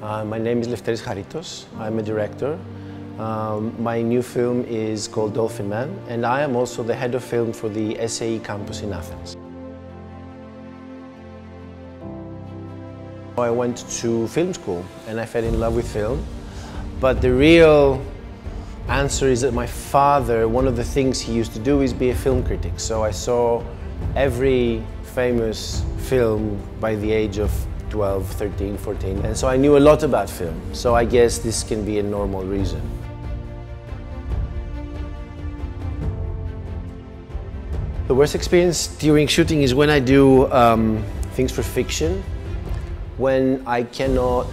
My name is Lefteris Charitos. I'm a director. My new film is called Dolphin Man, and I am also the head of film for the SAE campus in Athens. I went to film school and I fell in love with film, but the real answer is that my father, one of the things he used to do is be a film critic. So I saw every famous film by the age of 12, 13, 14, and so I knew a lot about film. So I guess this can be a normal reason. The worst experience during shooting is when I do things for fiction, when I cannot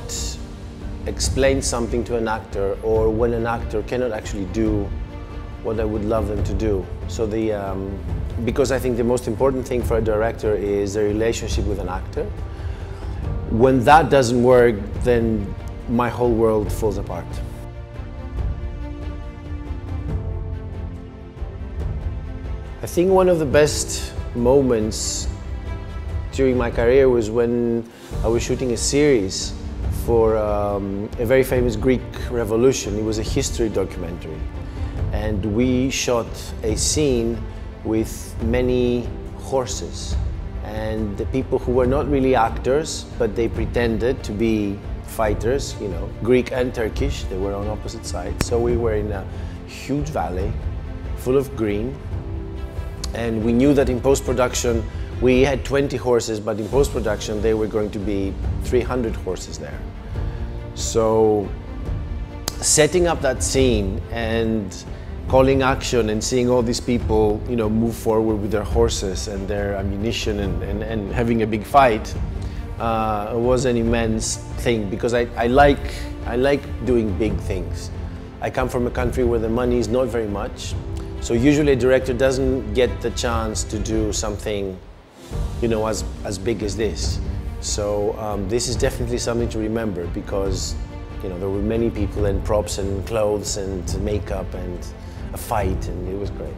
explain something to an actor, or when an actor cannot actually do what I would love them to do. So because I think the most important thing for a director is the relationship with an actor. When that doesn't work, then my whole world falls apart. I think one of the best moments during my career was when I was shooting a series for a very famous Greek revolution. It was a history documentary. And we shot a scene with many horses. And the people who were not really actors, but they pretended to be fighters, you know, Greek and Turkish, they were on opposite sides. So we were in a huge valley full of green. And we knew that in post-production, we had 20 horses, but in post-production, they were going to be 300 horses there. So setting up that scene and calling action and seeing all these people, you know, move forward with their horses and their ammunition and having a big fight was an immense thing, because I like doing big things. I come from a country where the money is not very much, so usually a director doesn't get the chance to do something, you know, as big as this. So this is definitely something to remember, because, you know, there were many people and props and clothes and makeup and a fight, and it was great.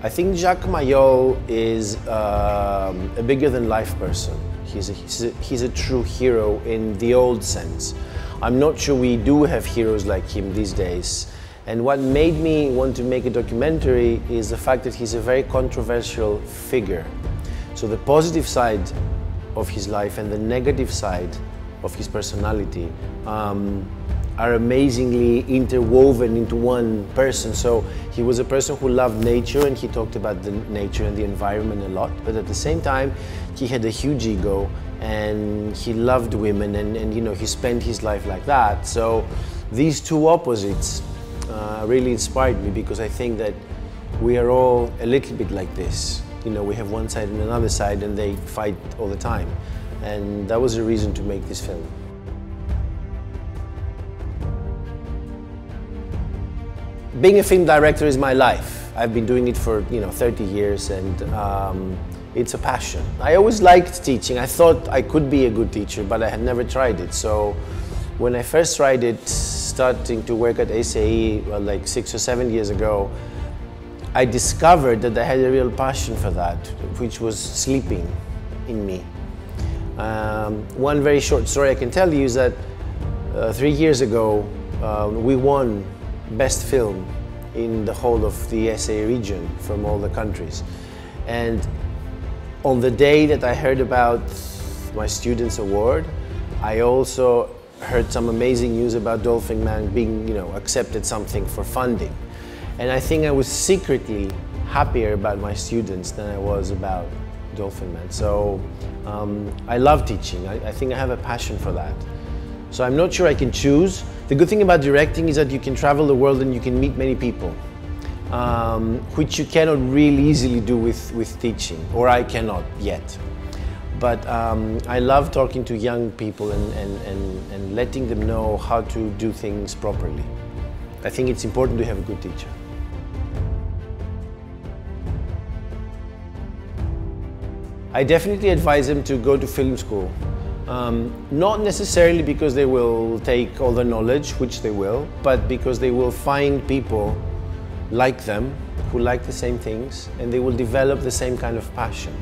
I think Jacques Mayol is a bigger-than-life person. He's a true hero in the old sense. I'm not sure we do have heroes like him these days. And what made me want to make a documentary is the fact that he's a very controversial figure. So the positive side of his life and the negative side of his personality are amazingly interwoven into one person. So he was a person who loved nature, and he talked about the nature and the environment a lot, but at the same time he had a huge ego and he loved women, and you know, he spent his life like that. So these two opposites really inspired me, because I think that we are all a little bit like this. You know, we have one side and another side, and they fight all the time. And that was the reason to make this film. Being a film director is my life. I've been doing it for, you know, 30 years, and it's a passion. I always liked teaching. I thought I could be a good teacher, but I had never tried it. So when I first tried it, starting to work at SAE, well, like 6 or 7 years ago, I discovered that I had a real passion for that, which was sleeping in me. One very short story I can tell you is that 3 years ago, we won Best Film in the whole of the SAE region from all the countries. And on the day that I heard about my Students' Award, I also heard some amazing news about Dolphin Man being, you know, accepted something for funding. And I think I was secretly happier about my students than I was about Dolphin Man. So I love teaching. I think I have a passion for that. So I'm not sure I can choose. The good thing about directing is that you can travel the world and you can meet many people, which you cannot really easily do with teaching, or I cannot yet. But I love talking to young people and letting them know how to do things properly. I think it's important to have a good teacher. I definitely advise them to go to film school. Not necessarily because they will take all the knowledge, which they will, but because they will find people like them, who like the same things, and they will develop the same kind of passion.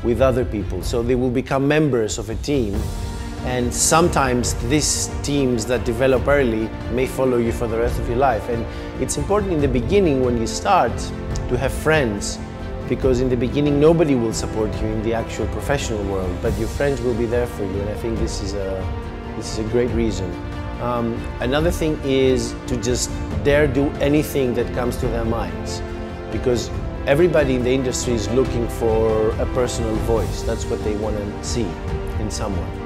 with other people. So they will become members of a team, and sometimes these teams that develop early may follow you for the rest of your life. And it's important in the beginning, when you start, to have friends, because in the beginning nobody will support you in the actual professional world, but your friends will be there for you, and I think this is a great reason. Another thing is to just dare do anything that comes to their minds, because everybody in the industry is looking for a personal voice. That's what they want to see in someone.